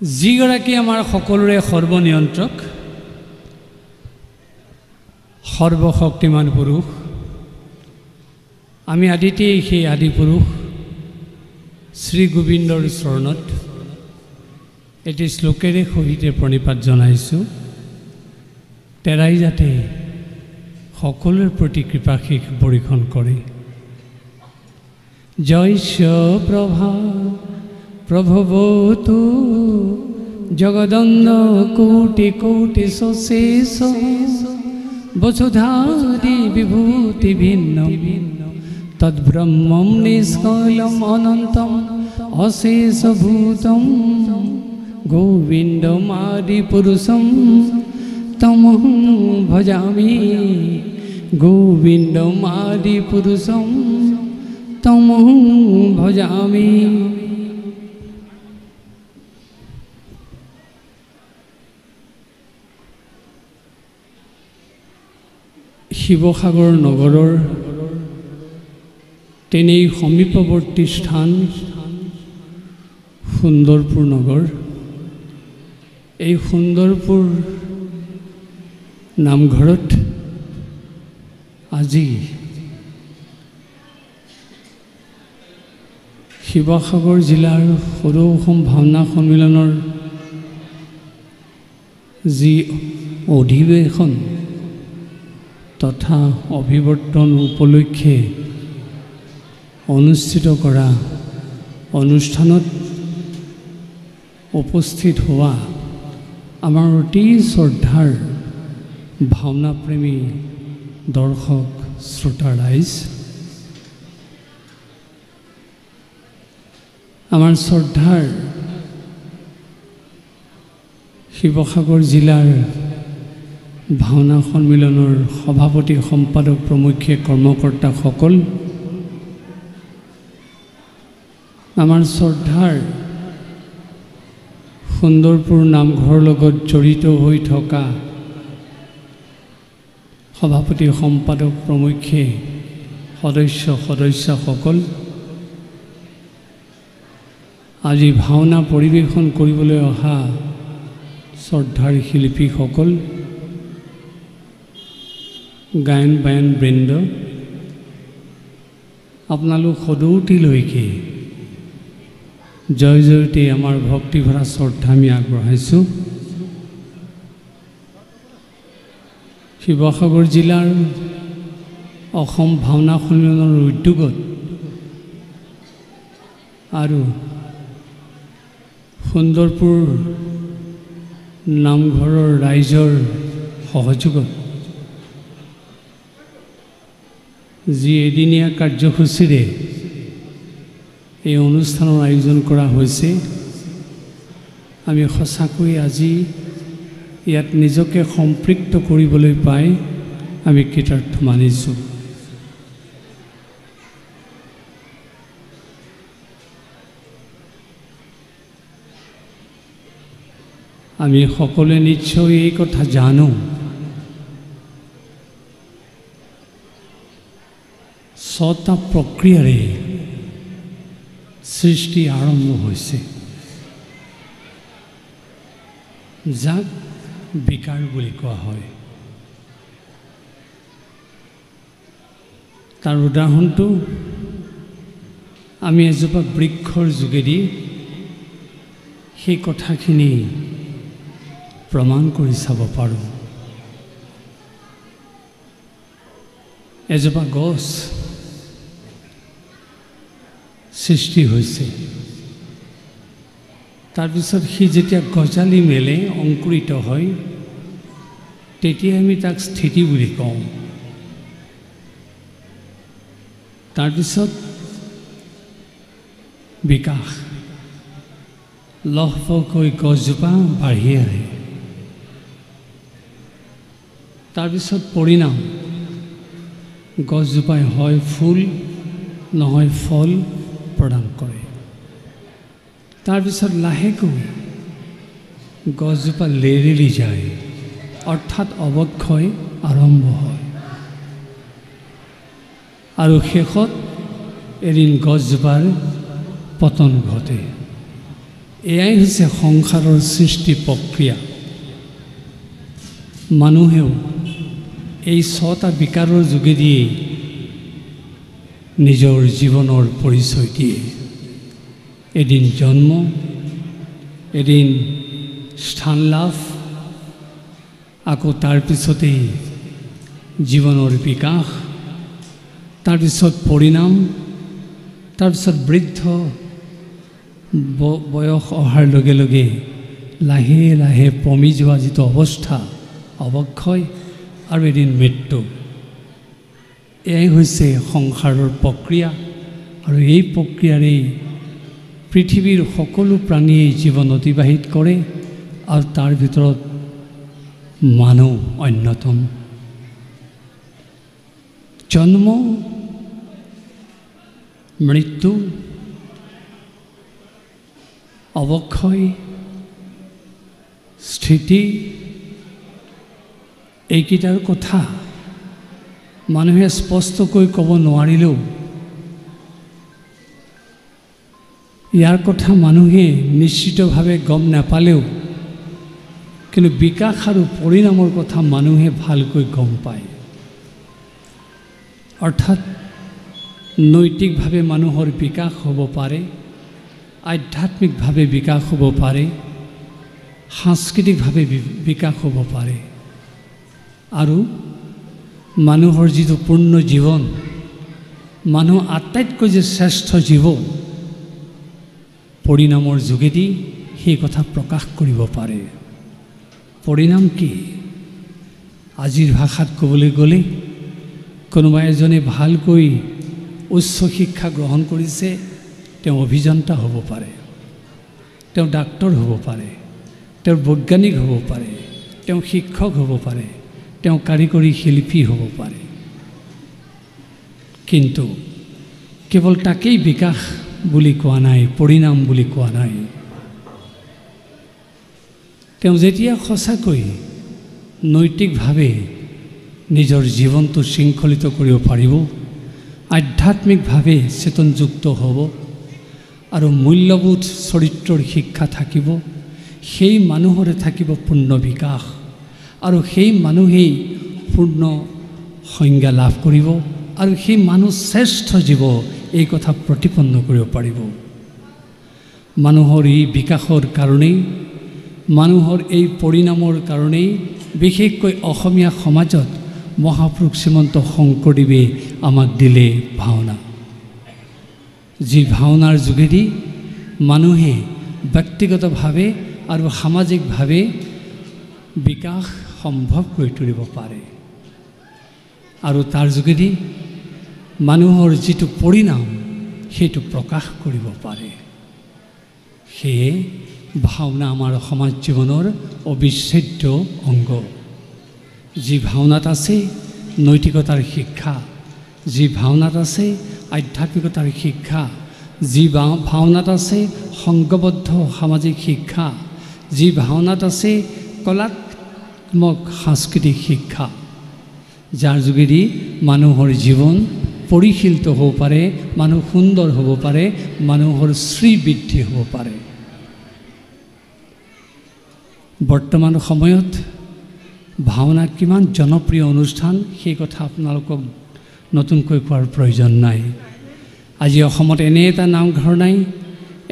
যিগৰাকী আমাৰ সকলোৰে সৰ্বনিয়ন্ত্ৰক সৰ্বশক্তিমান পুৰুষ আমি আদিতেই সেই আদি পুৰুষ শ্ৰী গোবিন্দৰ চৰণত এটি শ্লোকেৰে সহিতে প্ৰণিপাত জনাইছোঁ তেৰাই যাতে সকলোৰে প্ৰতি কৃপাশীষ বৰিখন কৰে জয়স্য প্ৰভা প্ৰভৱতু জগদন্ন কোটি কোটি সশেষ বসুধাদি বিভূতি ভিন্ন তদ্ব্রহ্মম নিষ্কলম অনন্তম অশেষভূতম গোবিন্দম আদি পুরুষম তমহং ভজামি গোবিন্দম আদি পুরুষম তমহং ভজামি শিৱসাগৰ নগৰৰ তেনেই সমীপৱৰ্তী স্থান সুন্দৰপুৰ নগৰ এই সুন্দৰপুৰ নামঘৰত আজি শিৱসাগৰ জিলাৰ সৰু অসম ভাওনা সন্মিলনৰ যি অধিৱেশন তথা অভিৱৰ্তন উপলক্ষে অনুষ্ঠিত কৰা অনুষ্ঠানত উপস্থিত হোৱা আমাৰ অতি শ্ৰদ্ধাৰ ভাওনাপ্ৰেমী দৰ্শক শ্ৰোতা ৰাইজ আমাৰ শ্ৰদ্ধাৰ শিৱসাগৰ জিলাৰ ভাওনা সন্মিলনৰ সভাপতি সম্পাদক প্ৰমুখ্যে কৰ্মকৰ্তাসকল আমাৰ শ্ৰদ্ধাৰ সুন্দৰপুৰ নামঘৰৰ লগত জড়িত হৈ থকা সভাপতি সম্পাদক প্ৰমুখ্যে সদস্যসকল আজি ভাওনা পৰিৱেশন কৰিবলৈ অহা শ্ৰদ্ধাৰ শিল্পীসকল গায়ন বায়ন বৃন্দ আপোনালোক সদৌতিলৈকে জয় জয়তে আমাৰ ভক্তিভৰা শ্ৰদ্ধা আমি আগবঢ়াইছোঁ শিৱসাগৰ জিলাৰ অসম ভাওনা সন্মিলনৰ উদ্যোগত আৰু সুন্দৰপুৰ নামঘৰৰ ৰাইজৰ সহযোগত যি এদিনীয়া কাৰ্যসূচীৰে এই অনুষ্ঠানৰ আয়োজন কৰা হৈছে আমি সঁচাকৈ আজি ইয়াত নিজকে সম্পৃক্ত কৰিবলৈ পাই আমি কৃতাৰ্থ মানিছোঁ আমি সকলোৱে নিশ্চয় এই কথা জানো ছটা প্ৰক্ৰিয়াৰে সৃষ্টি আৰম্ভ হৈছে যাক বিকাৰ বুলি কোৱা হয় তাৰ উদাহৰণটো আমি এজোপা বৃক্ষৰ যোগেদি সেই কথাখিনি প্ৰমাণ কৰি চাব পাৰোঁ এজোপা গছ সৃষ্টি হৈছে তাৰপিছত সি যেতিয়া গজালি মেলে অংকুৰিত হয় তেতিয়া আমি তাক স্থিতি বুলি কওঁ তাৰপিছত বিকাশ লহপহকৈ গছজোপা বাঢ়ি আহে তাৰপিছত পৰিণাম গছজোপাই হয় ফুল নহয় ফল প্ৰদান কৰে তাৰপিছত লাহেকৈ গছজোপা লেৰেলি যায় অৰ্থাৎ অৱক্ষয় আৰম্ভ হয় আৰু শেষত এদিন গছজোপাৰ পতন ঘটে এয়াই হৈছে সংসাৰৰ সৃষ্টি প্ৰক্ৰিয়া। মানুহেও এই 6টা বিকাৰৰ যোগেদিয়ে নিজৰ জীৱনৰ পৰিচয় দিয়ে। এদিন জন্ম, এদিন স্থান লাভ, আকৌ তাৰ পিছতেই জীৱনৰ বিকাশ, তাৰপিছত পৰিণাম, তাৰপিছত বৃদ্ধ বয়স অহাৰ লগে লগে লাহে লাহে পমি যোৱা যিটো অৱস্থা, অৱক্ষয়, আৰু এদিন মৃত্যু। এয়াই হৈছে সংসাৰৰ প্ৰক্ৰিয়া, আৰু এই প্ৰক্ৰিয়াৰেই পৃথিৱীৰ সকলো প্ৰাণীয়ে জীৱন অতিবাহিত কৰে, আৰু তাৰ ভিতৰত মানুহ অন্যতম। জন্ম, মৃত্যু, অৱক্ষয়, স্থিতি, এইকেইটাৰ কথা মানুহে স্পষ্টকৈ ক'ব নোৱাৰিলেও ইয়াৰ কথা মানুহে নিশ্চিতভাৱে গম নাপালেও কিন্তু বিকাশ আৰু পৰিণামৰ কথা মানুহে ভালকৈ গম পায়। অৰ্থাৎ নৈতিকভাৱে মানুহৰ বিকাশ হ'ব পাৰে, আধ্যাত্মিকভাৱে বিকাশ হ'ব পাৰে, সাংস্কৃতিকভাৱে বিকাশ হ'ব পাৰে, আৰু মানুহৰ যিটো পূৰ্ণ জীৱন, মানুহ আটাইতকৈ যে শ্ৰেষ্ঠ জীৱ, পৰিণামৰ যোগেদি সেই কথা প্ৰকাশ কৰিব পাৰে। পৰিণাম কি? আজিৰ ভাষাত ক'বলৈ গ'লে কোনোবা এজনে ভালকৈ উচ্চ শিক্ষা গ্ৰহণ কৰিছে, তেওঁ অভিযন্তা হ'ব পাৰে, তেওঁ ডাক্তৰ হ'ব পাৰে, তেওঁ বৈজ্ঞানিক হ'ব পাৰে, তেওঁ শিক্ষক হ'ব পাৰে, তেওঁ কাৰিকৰী শিল্পী হ'ব পাৰে। কিন্তু কেৱল তাকেই বিকাশ বুলি কোৱা নাই, পৰিণাম বুলি কোৱা নাই। তেওঁ যেতিয়া সঁচাকৈ নৈতিকভাৱে নিজৰ জীৱনটো শৃংখলিত কৰিব পাৰিব, আধ্যাত্মিকভাৱে চেতনযুক্ত হ'ব, আৰু মূল্যবোধ চৰিত্ৰৰ শিক্ষা থাকিব, সেই মানুহৰে থাকিব পূৰ্ণ বিকাশ, আৰু সেই মানুহেই পূৰ্ণ সংজ্ঞা লাভ কৰিব, আৰু সেই মানুহ শ্ৰেষ্ঠ জীৱ, এই কথা প্ৰতিপন্ন কৰিব পাৰিব। মানুহৰ এই বিকাশৰ কাৰণেই, মানুহৰ এই পৰিণামৰ কাৰণেই বিশেষকৈ অসমীয়া সমাজত মহাপুৰুষ শ্ৰীমন্ত শংকৰদেৱে আমাক দিলে ভাওনা। যি ভাওনাৰ যোগেদি মানুহে ব্যক্তিগতভাৱে আৰু সামাজিকভাৱে বিকাশ সম্ভৱ কৰি তুলিব পাৰে, আৰু তাৰ যোগেদি মানুহৰ যিটো পৰিণাম সেইটো প্ৰকাশ কৰিব পাৰে। সেয়ে ভাওনা আমাৰ সমাজ জীৱনৰ অবিচ্ছেদ্য অংগ। যি ভাওনাত আছে নৈতিকতাৰ শিক্ষা, যি ভাওনাত আছে আধ্যাত্মিকতাৰ শিক্ষা, যি ভাওনাত আছে সংঘবদ্ধ সামাজিক শিক্ষা, যি ভাওনাত আছে কলাত্মক সাংস্কৃতিক শিক্ষা, যাৰ যোগেদি মানুহৰ জীৱন পৰিশীলিত হ'ব পাৰে, মানুহ সুন্দৰ হ'ব পাৰে, মানুহৰ শ্ৰীবৃদ্ধি হ'ব পাৰে। বৰ্তমান সময়ত ভাওনা কিমান জনপ্ৰিয় অনুষ্ঠান, সেই কথা আপোনালোকক নতুনকৈ কোৱাৰ প্ৰয়োজন নাই। আজি অসমত এনে এটা নামঘৰ নাই,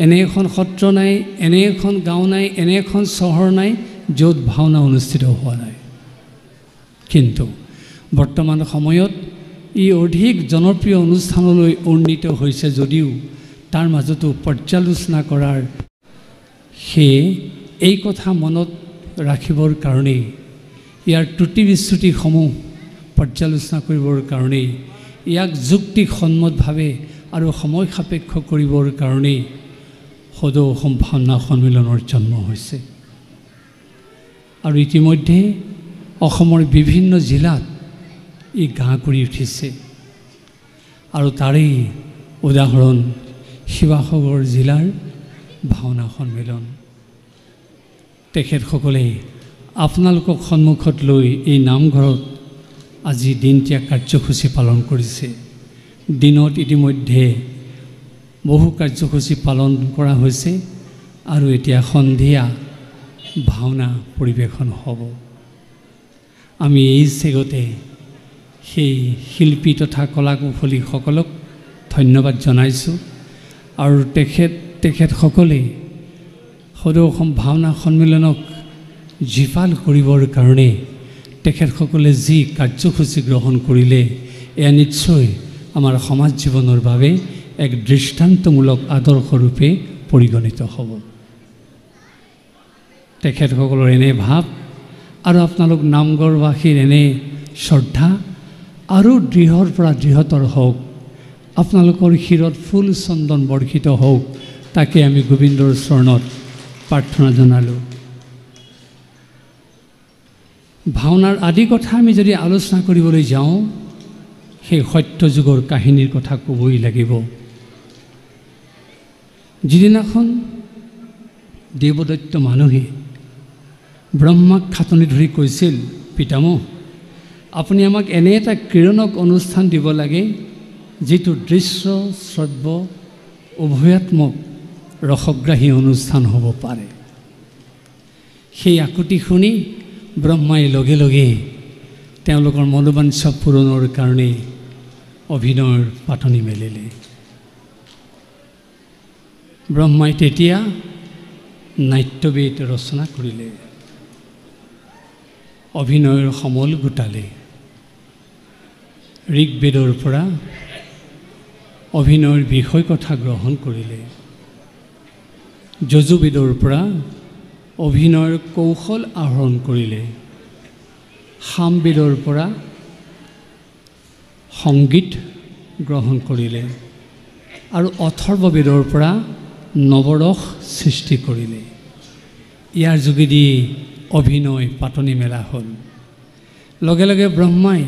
এনে এখন সত্ৰ নাই, এনে এখন গাঁও নাই, এনে এখন চহৰ নাই য'ত ভাওনা অনুষ্ঠিত হোৱা নাই। কিন্তু বৰ্তমান সময়ত ই অধিক জনপ্ৰিয় অনুষ্ঠানলৈ উন্নীত হৈছে যদিও তাৰ মাজতো পৰ্যালোচনা কৰাৰ, সেয়ে এই কথা মনত ৰাখিবৰ কাৰণেই, ইয়াৰ ত্ৰুটি বিচ্যুতিসমূহ পৰ্যালোচনা কৰিবৰ কাৰণেই, ইয়াক যুক্তিসন্মতভাৱে আৰু সময় সাপেক্ষ কৰিবৰ কাৰণেই সদৌ অসম ভাওনা সন্মিলনৰ জন্ম হৈছে। আৰু ইতিমধ্যে অসমৰ বিভিন্ন জিলাত ই গা কৰি উঠিছে, আৰু তাৰেই উদাহৰণ শিৱসাগৰ জিলাৰ ভাওনা সন্মিলন। তেখেতসকলে আপোনালোকক সন্মুখত লৈ এই নামঘৰত আজি দিনতীয়া কাৰ্যসূচী পালন কৰিছে। দিনত ইতিমধ্যে বহু কাৰ্যসূচী পালন কৰা হৈছে, আৰু এতিয়া সন্ধিয়া ভাওনা পৰিৱেশন হ'ব। আমি এই চেগতে সেই শিল্পী তথা কলা কুশলীসকলক ধন্যবাদ জনাইছোঁ আৰু তেখেতসকলে সদৌ অসম ভাওনা সন্মিলনক জীপাল কৰিবৰ কাৰণে তেখেতসকলে যি কাৰ্যসূচী গ্ৰহণ কৰিলে এয়া নিশ্চয় আমাৰ সমাজ জীৱনৰ বাবে এক দৃষ্টান্তমূলক আদৰ্শৰূপে পৰিগণিত হ'ব। তেখেতসকলৰ এনে ভাৱ আৰু আপোনালোক নামঘৰবাসীৰ এনে শ্ৰদ্ধা আৰু দৃঢ়ৰ পৰা দৃঢ়তৰ হওক, আপোনালোকৰ শিৰত ফুল চন্দন বৰ্ষিত হওক, তাকে আমি গোবিন্দৰ চৰণত প্ৰাৰ্থনা জনালোঁ। ভাওনাৰ আদি কথা আমি যদি আলোচনা কৰিবলৈ যাওঁ, সেই সত্যযুগৰ কাহিনীৰ কথা ক'বই লাগিব। যিদিনাখন দেৱদত্ত মানুহে ব্ৰহ্মাক খাটনি ধৰি কৈছিল, পিতামহ আপুনি আমাক এনে এটা কিৰণক অনুষ্ঠান দিব লাগে যিটো দৃশ্য শ্ৰব্য উভয়াত্মক ৰসগ্ৰাহী অনুষ্ঠান হ'ব পাৰে। সেই আকুতি শুনি ব্ৰহ্মাই লগে লগে তেওঁলোকৰ মনোবাঞ্ছা পূৰণৰ কাৰণে অভিনয়ৰ পাতনি মেলিলে। ব্ৰহ্মাই তেতিয়া নাট্যবেদ ৰচনা কৰিলে, অভিনয়ৰ সমল গোটালে। ঋগ্বেদৰ পৰা অভিনয়ৰ বিষয় কথা গ্ৰহণ কৰিলে, যজুৰ্বেদৰ পৰা অভিনয়ৰ কৌশল আহৰণ কৰিলে, সামবেদৰ পৰা সংগীত গ্ৰহণ কৰিলে আৰু অথৰ্ববেদৰ পৰা নৱৰস সৃষ্টি কৰিলে। ইয়াৰ যোগেদি অভিনয় পাতনি মেলা হ'ল। লগে লগে ব্ৰহ্মাই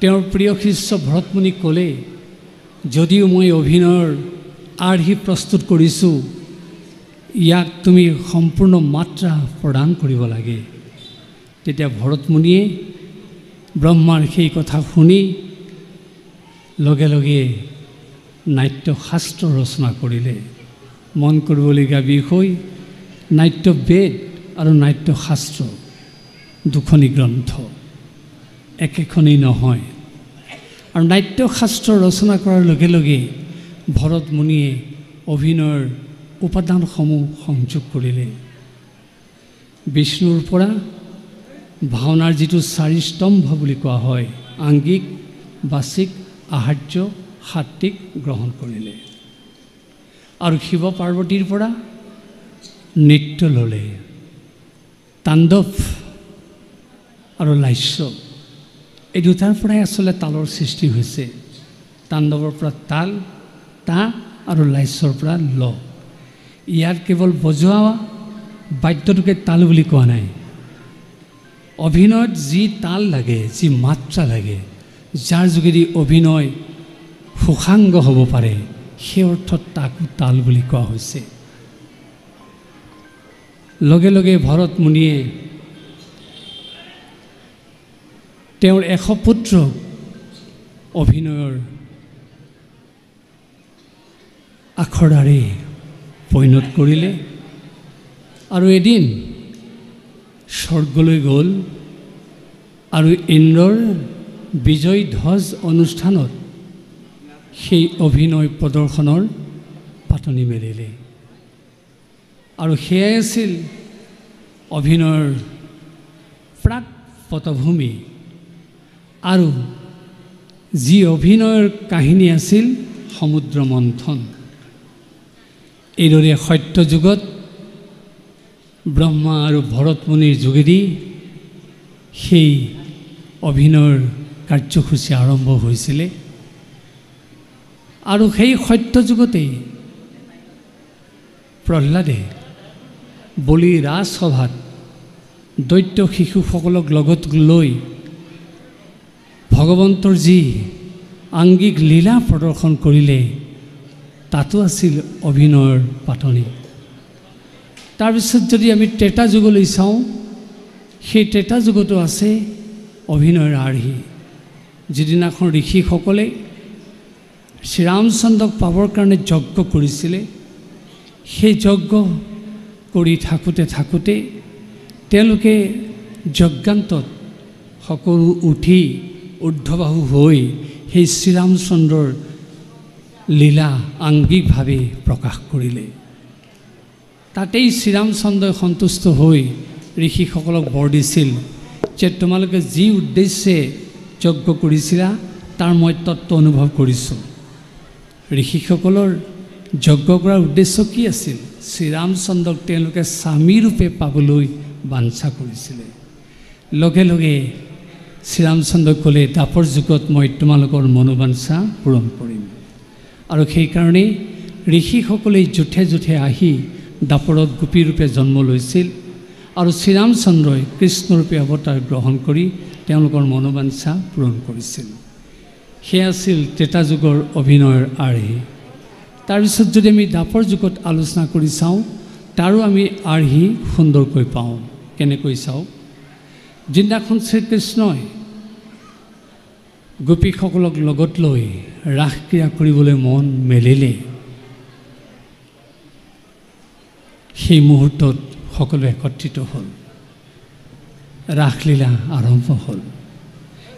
তেওঁৰ প্ৰিয় শিষ্য ভৰতমুনিক ক'লে, যদিও মই অভিনয়ৰ আৰ্হি প্ৰস্তুত কৰিছোঁ, ইয়াক তুমি সম্পূৰ্ণ মাত্ৰা প্ৰদান কৰিব লাগে। তেতিয়া ভৰতমুনিয়ে ব্ৰহ্মাৰ সেই কথা শুনি লগে লগে নাট্যশাস্ত্ৰ ৰচনা কৰিলে। মন কৰিবলগীয়া বিষয়, নাট্যবেদ আৰু নাট্যশাস্ত্ৰ দুখনি গ্ৰন্থ, একেখনেই নহয়। আৰু নাট্যশাস্ত্ৰ ৰচনা কৰাৰ লগে লগে ভৰতমুনিয়ে অভিনয়ৰ উপাদানসমূহ সংযোগ কৰিলে। বিষ্ণুৰ পৰা ভাওনাৰ যিটো চাৰি স্তম্ভ বুলি কোৱা হয়, আংগিক, বাচিক, আহাৰ্য, সাত্বিক গ্ৰহণ কৰিলে। আৰু শিৱ পাৰ্বতীৰ পৰা নৃত্য ল'লে, তাণ্ডৱ আৰু লাস্য, এই দুটাৰ পৰাই আচলতে তালৰ সৃষ্টি হৈছে। তাণ্ডৱৰ পৰা তাল, তা আৰু লাস্যৰ পৰা ল। ইয়াত কেৱল বজোৱা বাদ্যটোকে তাল বুলি কোৱা নাই। অভিনয়ত যি তাল লাগে, যি মাত্ৰা লাগে, যাৰ যোগেদি অভিনয় সুসাংগ হ'ব পাৰে, সেই অৰ্থত তাকো তাল বুলি কোৱা হৈছে। লগে লগে ভৰতমুনিয়ে তেওঁৰ 100 পুত্ৰক অভিনয়ৰ আখৰাৰে পৰিণত কৰিলে আৰু এদিন স্বৰ্গলৈ গ'ল আৰু ইন্দ্ৰৰ বিজয় ধ্বজ অনুষ্ঠানত সেই অভিনয় প্ৰদৰ্শনৰ পাতনি মেলিলে। আৰু সেয়াই আছিল অভিনয়ৰ প্ৰাক পটভূমি। আৰু যি অভিনয়ৰ কাহিনী আছিল সমুদ্ৰ মন্থন। এইদৰে সত্য যুগত ব্ৰহ্মা আৰু ভৰতমুনিৰ যোগেদি সেই অভিনয়ৰ কাৰ্যসূচী আৰম্ভ হৈছিলে। আৰু সেই সত্য যুগতেই প্ৰহ্লাদে বলি ৰাজসভাত দৈত্য শিশুসকলক লগত লৈ ভগৱন্তৰ যি আংগিক লীলা প্ৰদৰ্শন কৰিলে, তাতো আছিল অভিনয়ৰ পাতনি। তাৰপিছত যদি আমি ত্ৰেতা যুগলৈ চাওঁ, সেই ত্ৰেতা যুগতো আছে অভিনয়ৰ আৰ্হি। যিদিনাখন ঋষিসকলে শ্ৰীৰামচন্দ্ৰক পাবৰ কাৰণে যজ্ঞ কৰিছিলে, সেই যজ্ঞ কৰি থাকোঁতে তেওঁলোকে যজ্ঞান্তত সকলো উঠি ঊৰ্ধ্ববাহু হৈ সেই শ্ৰীৰামচন্দ্ৰৰ লীলা আংগিকভাৱে প্ৰকাশ কৰিলে। তাতেই শ্ৰীৰামচন্দ্ৰই সন্তুষ্ট হৈ ঋষিসকলক বৰ দিছিল যে তোমালোকে যি উদ্দেশ্যে যজ্ঞ কৰিছিলা তাৰ মই তত্ত্ব অনুভৱ কৰিছোঁ। ঋষিসকলৰ যজ্ঞ কৰাৰ উদ্দেশ্য কি আছিল? শ্ৰীৰামচন্দ্ৰক তেওঁলোকে স্বামীৰূপে পাবলৈ বাঞ্ছা কৰিছিলে। লগে লগে শ্ৰীৰামচন্দ্ৰই ক'লে, দাপৰ যুগত মই তোমালোকৰ মনোবাঞ্ছা পূৰণ কৰিম। আৰু সেইকাৰণে ঋষিসকলে জোঠে জোঠে আহি দাপৰত গোপীৰূপে জন্ম লৈছিল আৰু শ্ৰীৰামচন্দ্ৰই কৃষ্ণৰূপে অৱতাৰ গ্ৰহণ কৰি তেওঁলোকৰ মনোবাঞ্ছা পূৰণ কৰিছিল। সেয়া আছিল ত্ৰেতা যুগৰ অভিনয়ৰ আৰ্হি। তাৰপিছত যদি আমি দাপৰ যুগত আলোচনা কৰি চাওঁ, তাৰো আমি আৰ্হি সুন্দৰকৈ পাওঁ। কেনেকৈ চাওঁ? যিদিনাখন শ্ৰীকৃষ্ণই গোপীসকলক লগত লৈ ৰাসক্ৰীড়া কৰিবলৈ মন মেলিলে, সেই মুহূৰ্তত সকলো একত্ৰিত হ'ল, ৰাসলীলা আৰম্ভ হ'ল।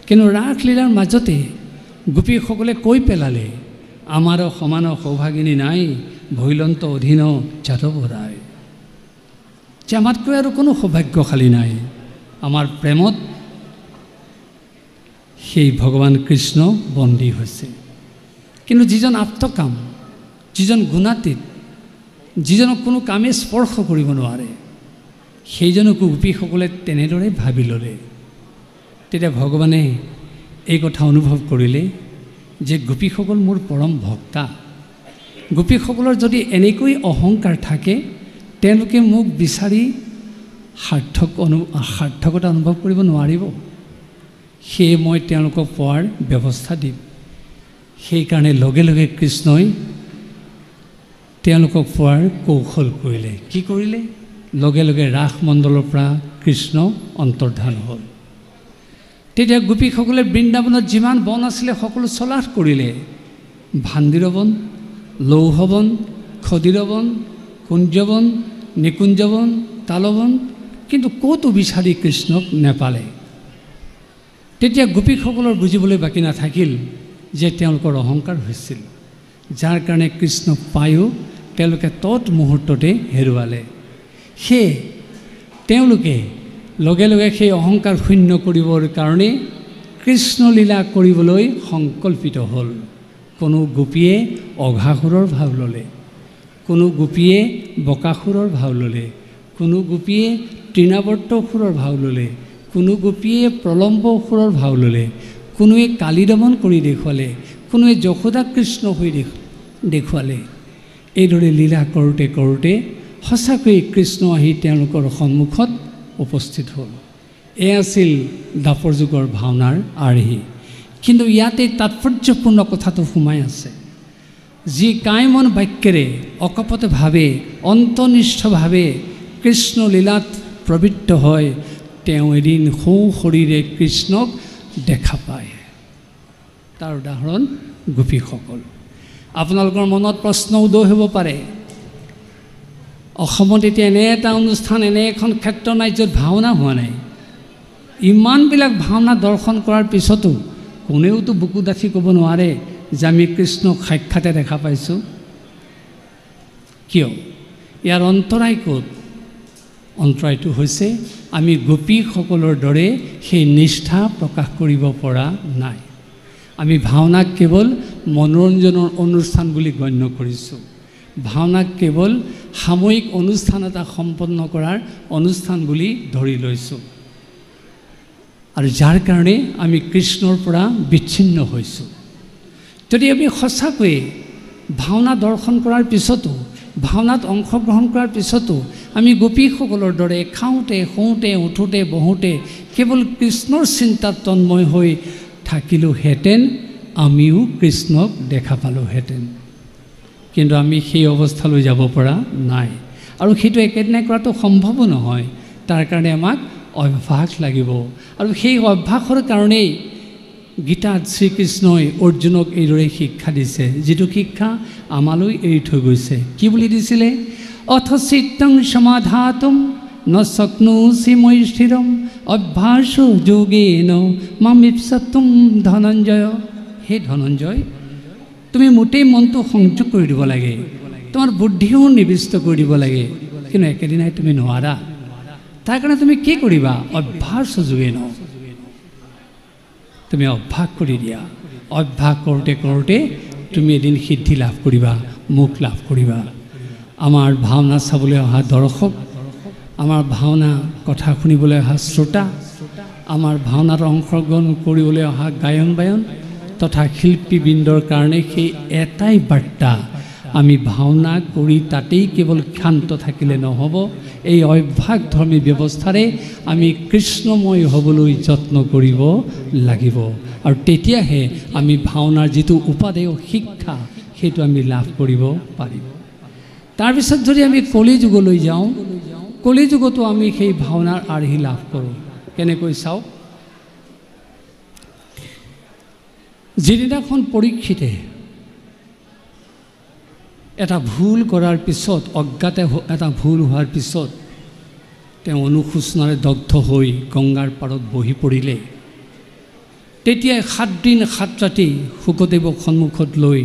কিন্তু ৰাসলীলাৰ মাজতে গোপীসকলে কৈ পেলালে, আমাৰ সমান সৌভাগিনী নাই, ভৈলন্ত অধীন যাদৱ ৰায়, যে আমাতকৈ আৰু কোনো সৌভাগ্যশালী নাই। আমাৰ প্ৰেমত সেই ভগৱান কৃষ্ণ বন্দী হৈছে। কিন্তু যিজন আপ্তকাম, যিজন গুণাতীত, যিজনক কোনো কামে স্পৰ্শ কৰিব নোৱাৰে, সেইজনকো গোপীসকলে তেনেদৰে ভাবি ল'লে। তেতিয়া ভগৱানে এই কথা অনুভৱ কৰিলে যে গোপীসকল মোৰ পৰম ভক্তা। গোপীসকলৰ যদি এনেকৈ অহংকাৰ থাকে, তেওঁলোকে মোক বিচাৰি সাৰ্থকতা অনুভৱ কৰিব নোৱাৰিব। সেয়ে মই তেওঁলোকক পোৱাৰ ব্যৱস্থা দিম। সেইকাৰণে লগে লগে কৃষ্ণই তেওঁলোকক পোৱাৰ কৌশল কৰিলে। কি কৰিলে? লগে লগে ৰাসমণ্ডলৰ পৰা কৃষ্ণ অন্তৰ্ধান হ'ল। তেতিয়া গোপীসকলে বৃন্দাবনত যিমান বন আছিলে সকলো চলাথ কৰিলে। ভাণ্ডিৰ বন, লৌহ বন, খদিৰ বন, কুঞ্জবন, নিকুঞ্জবন, তালবন, কিন্তু ক'তো বিচাৰি কৃষ্ণক নেপালে। তেতিয়া গোপীসকলৰ বুজিবলৈ বাকী নাথাকিল যে তেওঁলোকৰ অহংকাৰ হৈছিল, যাৰ কাৰণে কৃষ্ণক পায়ো তেওঁলোকে তৎ মুহূৰ্ততে হেৰুৱালে। সেয়ে তেওঁলোকে লগে লগে সেই অহংকাৰ শূন্য কৰিবৰ কাৰণে কৃষ্ণলীলা কৰিবলৈ সংকল্পিত হ'ল। কোনো গোপীয়ে অঘাসুৰৰ ভাও ল'লে, কোনো গোপীয়ে বকাসুৰৰ ভাও ল'লে, কোনো গোপীয়ে তৃণাৱৰ্তসুৰৰ ভাও ল'লে, কোনো গোপীয়ে প্ৰলম্ব অসুৰৰ ভাও ল'লে, কোনোৱে কালী দমন কৰি দেখুৱালে, কোনোৱে যশোদা কৃষ্ণ হৈ দেখুৱালে। এইদৰে লীলা কৰোঁতে কৰোঁতে সঁচাকৈয়ে কৃষ্ণ আহি তেওঁলোকৰ সন্মুখত উপস্থিত হ'ল। এয়া আছিল দাপৰ যুগৰ ভাওনাৰ আৰ্হি। কিন্তু ইয়াতে তাৎপৰ্যপূৰ্ণ কথাটো সোমাই আছে। যি কায়মন বাক্যেৰে অকপটভাৱে অন্তনিষ্ঠভাৱে কৃষ্ণ লীলাত প্ৰবৃত্ত হয়, তেওঁ এদিন সৌ শৰীৰে কৃষ্ণক দেখা পায়। তাৰ উদাহৰণ গোপীসকল। আপোনালোকৰ মনত প্ৰশ্ন উদয় হ'ব পাৰে, অসমত এতিয়া এনে এটা অনুষ্ঠান, এনে এখন ক্ষেত্ৰ নাই য'ত ভাওনা হোৱা নাই। ইমানবিলাক ভাওনা দৰ্শন কৰাৰ পিছতো কোনেওতো বুকু ডাঠি ক'ব নোৱাৰে যে আমি কৃষ্ণক সাক্ষাতে দেখা পাইছোঁ। কিয়? ইয়াৰ অন্তৰায় ক'ত? অন্তৰায়টো হৈছে আমি গোপীসকলৰ দৰে সেই নিষ্ঠা প্ৰকাশ কৰিব পৰা নাই। আমি ভাওনাক কেৱল মনোৰঞ্জনৰ অনুষ্ঠান বুলি গণ্য কৰিছোঁ। ভাওনাক কেৱল সাময়িক অনুষ্ঠান এটা সম্পন্ন কৰাৰ অনুষ্ঠান বুলি ধৰি লৈছোঁ, আৰু যাৰ কাৰণে আমি কৃষ্ণৰ পৰা বিচ্ছিন্ন হৈছোঁ। যদি আমি সঁচাকৈয়ে ভাওনা দৰ্শন কৰাৰ পিছতো, ভাওনাত অংশগ্ৰহণ কৰাৰ পিছতো আমি গোপীসকলৰ দৰে খাওঁতে শুওঁতে উঠোঁতে বহোঁতে কেৱল কৃষ্ণৰ চিন্তাত তন্ময় হৈ থাকিলোহেঁতেন, আমিও কৃষ্ণক দেখা পালোহেঁতেন। কিন্তু আমি সেই অৱস্থালৈ যাব পৰা নাই, আৰু সেইটো একেদিনাই কৰাটো সম্ভৱো নহয়। তাৰ কাৰণে আমাক অভ্যাস লাগিব, আৰু সেই অভ্যাসৰ কাৰণেই গীতাত শ্ৰীকৃষ্ণই অৰ্জুনক এইদৰে শিক্ষা দিছে, যিটো শিক্ষা আমালৈ এৰি থৈ গৈছে। কি বুলি দিছিলে? অথ চিত্তং সমাধাতুম ন শক্নোসি মই স্থিৰম অভ্যাস যোগেন মামিপ্সতুম ধনঞ্জয়। হে ধনঞ্জয়, তুমি মোটেই মনটো সংযোগ কৰি দিব লাগে, তোমাৰ বুদ্ধিও নিবিষ্ট কৰি দিব লাগে, কিন্তু একেদিনাই তুমি নোৱাৰা। তাৰ কাৰণে তুমি কি কৰিবা? অভ্যাস যোগেন, তুমি অভ্যাস কৰি দিয়া। অভ্যাস কৰোঁতে কৰোঁতে তুমি এদিন সিদ্ধি লাভ কৰিবা, মুখ লাভ কৰিবা। আমাৰ ভাওনা চাবলৈ অহা দৰ্শক, আমাৰ ভাওনা কথা শুনিবলৈ অহা শ্ৰোতা, আমাৰ ভাওনাত অংশগ্ৰহণ কৰিবলৈ অহা গায়ন বায়ন তথা শিল্পীবৃন্দৰ কাৰণে সেই এটাই বাৰ্তা, আমি ভাওনা কৰি তাতেই কেৱল ক্ষান্ত থাকিলে নহ'ব, এই অভ্যাসধৰ্মী ব্যৱস্থাৰে আমি কৃষ্ণময় হ'বলৈ যত্ন কৰিব লাগিব। আৰু তেতিয়াহে আমি ভাওনাৰ যিটো উপাদেয় শিক্ষা সেইটো আমি লাভ কৰিব পাৰিম। তাৰপিছত যদি আমি কলিযুগলৈ যাওঁ, কলিযুগতো আমি সেই ভাওনাৰ আৰ্হি লাভ কৰোঁ। কেনেকৈ চাওক, যিদিনাখন পৰীক্ষিতে এটা ভুল কৰাৰ পিছত, অজ্ঞাতে এটা ভুল হোৱাৰ পিছত তেওঁ অনুশোচনাৰে দগ্ধ হৈ গংগাৰ পাৰত বহি পৰিলে, তেতিয়াই 7 দিন 7 ৰাতি শুকদেৱক সন্মুখত লৈ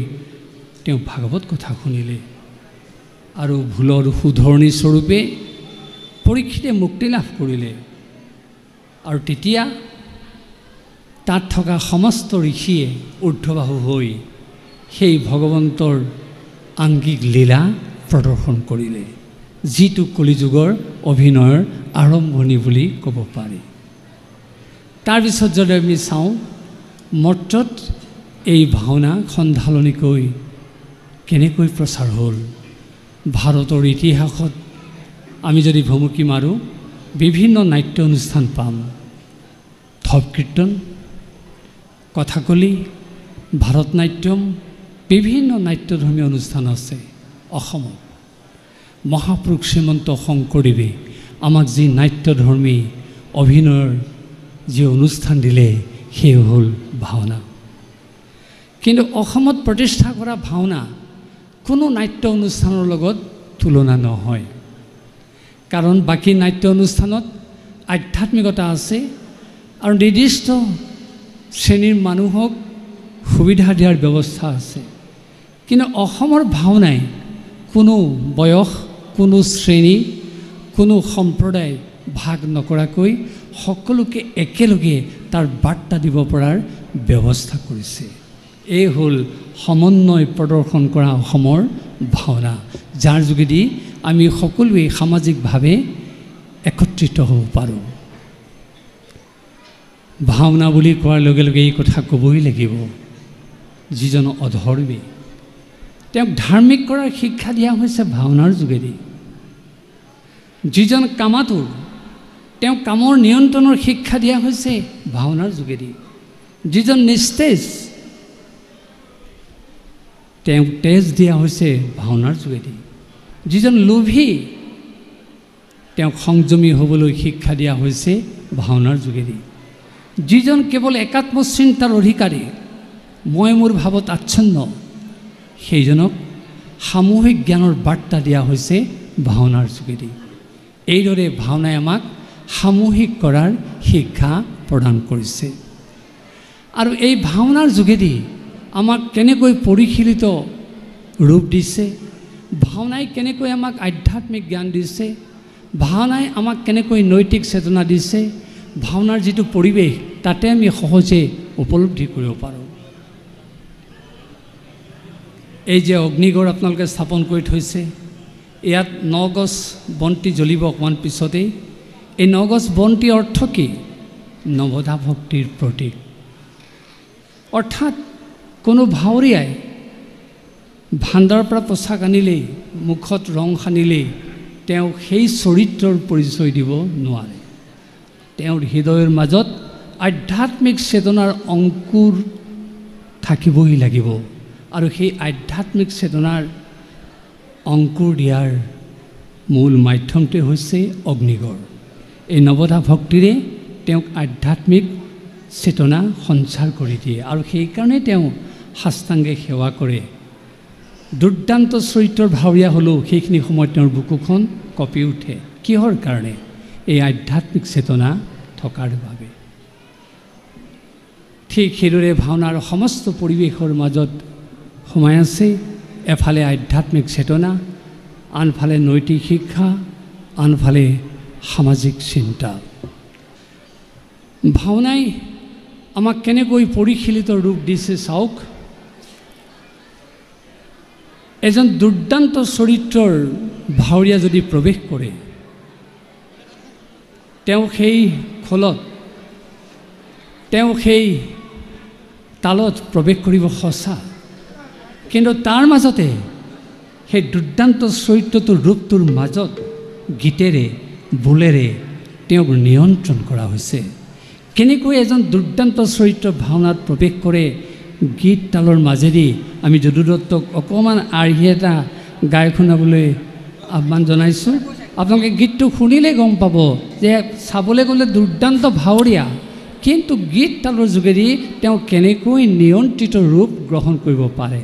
তেওঁ ভাগৱত কথা শুনিলে। আৰু ভুলৰ শুধৰণি স্বৰূপে পৰীক্ষিতে মুক্তি লাভ কৰিলে। আৰু তেতিয়া তাত থকা সমস্ত ঋষিয়ে ঊৰ্ধ্ববাহু হৈ সেই ভগৱন্তৰ আংগিক লীলা প্ৰদৰ্শন কৰিলে, যিটো কলিযুগৰ অভিনয়ৰ আৰম্ভণি বুলি ক'ব পাৰি। তাৰপিছত যদি আমি চাওঁ, মৰ্ত্যত এই ভাওনা সন্ধালনিকৈ কেনেকৈ প্ৰচাৰ হ'ল। ভাৰতৰ ইতিহাসত আমি যদি ভুমুকি মাৰোঁ, বিভিন্ন নাট্য অনুষ্ঠান পাম। ধৱ কীৰ্তন, কথাকলি, ভাৰত নাট্যম, বিভিন্ন নাট্যধৰ্মী অনুষ্ঠান আছে অসমত। মহাপুৰুষ শ্ৰীমন্ত শংকৰদেৱে আমাক যি নাট্যধৰ্মী অভিনয়ৰ যি অনুষ্ঠান দিলে, সেই হ'ল ভাওনা। কিন্তু অসমত প্ৰতিষ্ঠা কৰা ভাওনা কোনো নাট্য অনুষ্ঠানৰ লগত তুলনা নহয়। কাৰণ বাকী নাট্য অনুষ্ঠানত আধ্যাত্মিকতা আছে আৰু নিৰ্দিষ্ট শ্ৰেণীৰ মানুহক সুবিধা দিয়াৰ ব্যৱস্থা আছে। কিন্তু অসমৰ ভাওনাই কোনো বয়স, কোনো শ্ৰেণী, কোনো সম্প্ৰদায় ভাগ নকৰাকৈ সকলোকে একেলগে তাৰ বাৰ্তা দিব পৰাৰ ব্যৱস্থা কৰিছে। এই হ'ল সমন্বয় প্ৰদৰ্শন কৰা অসমৰ ভাওনা, যাৰ যোগেদি আমি সকলোৱে সামাজিকভাৱে একত্ৰিত হ'ব পাৰোঁ। ভাওনা বুলি কোৱাৰ লগে লগে এই কথা ক'বই লাগিব, যিজন অধৰ্মী তেওঁক ধাৰ্মিক কৰাৰ শিক্ষা দিয়া হৈছে ভাওনাৰ যোগেদি। যিজন কামাতুৰ তেওঁক কামৰ নিয়ন্ত্ৰণৰ শিক্ষা দিয়া হৈছে ভাওনাৰ যোগেদি। যিজন নিস্তেজ তেওঁক তেজ দিয়া হৈছে ভাওনাৰ যোগেদি। যিজন লোভী তেওঁক সংযমী হ'বলৈ শিক্ষা দিয়া হৈছে ভাওনাৰ যোগেদি। যিজন কেৱল একাত্মচিন্তাৰ অধিকাৰী, মই মোৰ ভাৱত আচ্ছন্ন, সেইজনক সামূহিক জ্ঞানৰ বাৰ্তা দিয়া হৈছে ভাওনাৰ যোগেদি। এইদৰে ভাওনাই আমাক সামূহিক কৰাৰ শিক্ষা প্ৰদান কৰিছে। আৰু এই ভাওনাৰ যোগেদি আমাক কেনেকৈ পৰিশীলিত ৰূপ দিছে, ভাওনাই কেনেকৈ আমাক আধ্যাত্মিক জ্ঞান দিছে, ভাওনাই আমাক কেনেকৈ নৈতিক চেতনা দিছে, ভাওনাৰ যিটো পৰিৱেশ তাতে আমি সহজে উপলব্ধি কৰিব পাৰোঁ। এই যে অগ্নিগড় আপোনালোকে স্থাপন কৰি থৈছে, ইয়াত 9 গছ বন্তি জ্বলিব অকণমান পিছতেই। এই 9 গছ বন্তি অৰ্থ কি? নৱধা ভক্তিৰ প্ৰতীক। অৰ্থাৎ কোনো ভাৱৰীয়াই ভাণ্ডাৰৰ পৰা পোছাক আনিলেই, মুখত ৰং সানিলেই তেওঁ সেই চৰিত্ৰৰ পৰিচয় দিব নোৱাৰে। তেওঁৰ হৃদয়ৰ মাজত আধ্যাত্মিক চেতনাৰ অংকুৰ থাকিবই লাগিব। আৰু সেই আধ্যাত্মিক চেতনাৰ অংকুৰ দিয়াৰ মূল মাধ্যমটোৱে হৈছে অগ্নিগড়। এই নৱধা ভক্তিৰে তেওঁক আধ্যাত্মিক চেতনা সঞ্চাৰ কৰি দিয়ে। আৰু সেইকাৰণে তেওঁ সাষ্টাংগে সেৱা কৰে। দুৰ্দান্ত চৰিত্ৰৰ ভাৱৰীয়া হ'লেও সেইখিনি সময়ত তেওঁৰ বুকুখন কঁপি উঠে। কিহৰ কাৰণে? এই আধ্যাত্মিক চেতনা থকাৰ বাবে। ঠিক সেইদৰে ভাওনাৰ সমস্ত পৰিৱেশৰ মাজত সোমাই আছে এফালে আধ্যাত্মিক চেতনা, আনফালে নৈতিক শিক্ষা, আনফালে সামাজিক চিন্তা। ভাওনাই আমাক কেনেকৈ পৰিশীলিত ৰূপ দিছে চাওক। এজন দুৰ্দান্ত চৰিত্ৰৰ ভাৱৰীয়া যদি প্ৰৱেশ কৰে, তেওঁ সেই খোলত, তেওঁ সেই তালত প্ৰৱেশ কৰিব সঁচা, কিন্তু তাৰ মাজতে সেই দুৰ্দান্ত চৰিত্ৰটোৰ ৰূপটোৰ মাজত গীতেৰে বোলেৰে তেওঁক নিয়ন্ত্ৰণ কৰা হৈছে। কেনেকৈ এজন দুৰ্দান্ত চৰিত্ৰ ভাওনাত প্ৰৱেশ কৰে, গীত তালৰ মাজেদি। আমি যদু দত্তক অকণমান আৰ্হি এটা গাই শুনাবলৈ আহ্বান জনাইছোঁ। আপোনালোকে গীতটো শুনিলে গম পাব যে চাবলৈ গ'লে দুৰ্দান্ত ভাৱৰীয়া, কিন্তু গীত তালৰ যোগেদি তেওঁ কেনেকৈ নিয়ন্ত্ৰিত ৰূপ গ্ৰহণ কৰিব পাৰে।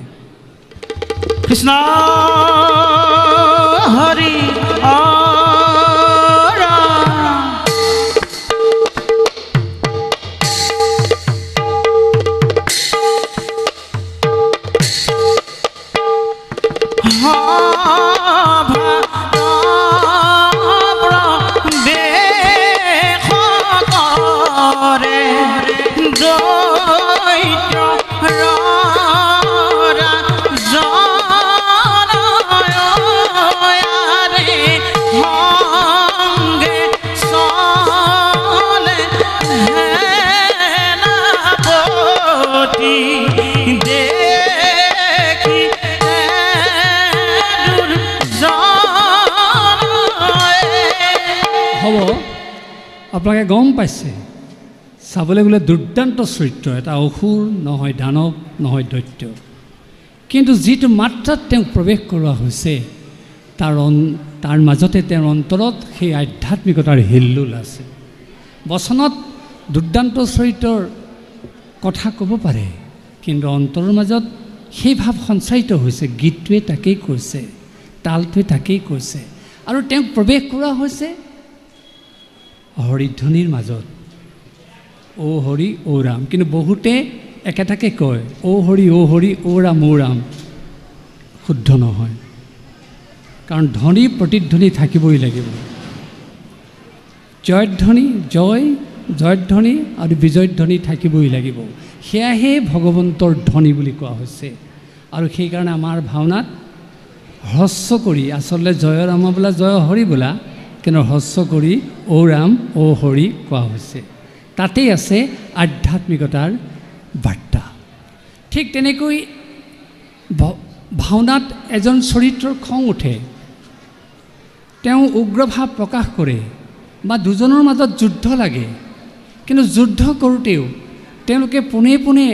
কৃষ্ণ হৰি আপোনালোকে গম পাইছে, চাবলৈ গ'লে দুৰ্দান্ত চৰিত্ৰ, এটা অসুৰ নহয়, দানৱ নহয়, দৈত্য, কিন্তু যিটো মাত্ৰাত তেওঁক প্ৰৱেশ কৰোৱা হৈছে তাৰ মাজতে তেওঁৰ অন্তৰত সেই আধ্যাত্মিকতাৰ হিল্লোল আছে। বচনত দুৰ্দান্ত চৰিত্ৰৰ কথা ক'ব পাৰে, কিন্তু অন্তৰৰ মাজত সেই ভাৱ সঞ্চাৰিত হৈছে। গীতটোৱে তাকেই কৈছে, তালটোৱে তাকেই কৈছে, আৰু তেওঁক প্ৰৱেশ কৰোৱা হৈছে হৰিধ্বনিৰ মাজত, অ' হৰি অ' ৰাম। কিন্তু বহুতে একেটাকে কয়, অ' হৰি অ' হৰি অ' ৰাম অ' ৰাম। শুদ্ধ নহয়, কাৰণ ধ্বনি প্ৰতিধ্বনি থাকিবই লাগিব। জয়ধ্বনি, জয়ধ্বনি আৰু বিজয়ধ্বনি থাকিবই লাগিব। সেয়াহে ভগৱন্তৰ ধ্বনি বুলি কোৱা হৈছে। আৰু সেইকাৰণে আমাৰ ভাওনাত হ্ৰস্ব কৰি, আচলতে জয় ৰাম বোলা, জয় হৰি বোলা, কিন্তু হ্ৰস্ব কৰি অ' ৰাম অ' হৰি কোৱা হৈছে। তাতেই আছে আধ্যাত্মিকতাৰ বাৰ্তা। ঠিক তেনেকৈ ভাওনাত এজন চৰিত্ৰৰ খং উঠে, তেওঁ উগ্ৰভাৱ প্ৰকাশ কৰে, বা দুজনৰ মাজত যুদ্ধ লাগে, কিন্তু যুদ্ধ কৰোঁতেও তেওঁলোকে পোনে পোনে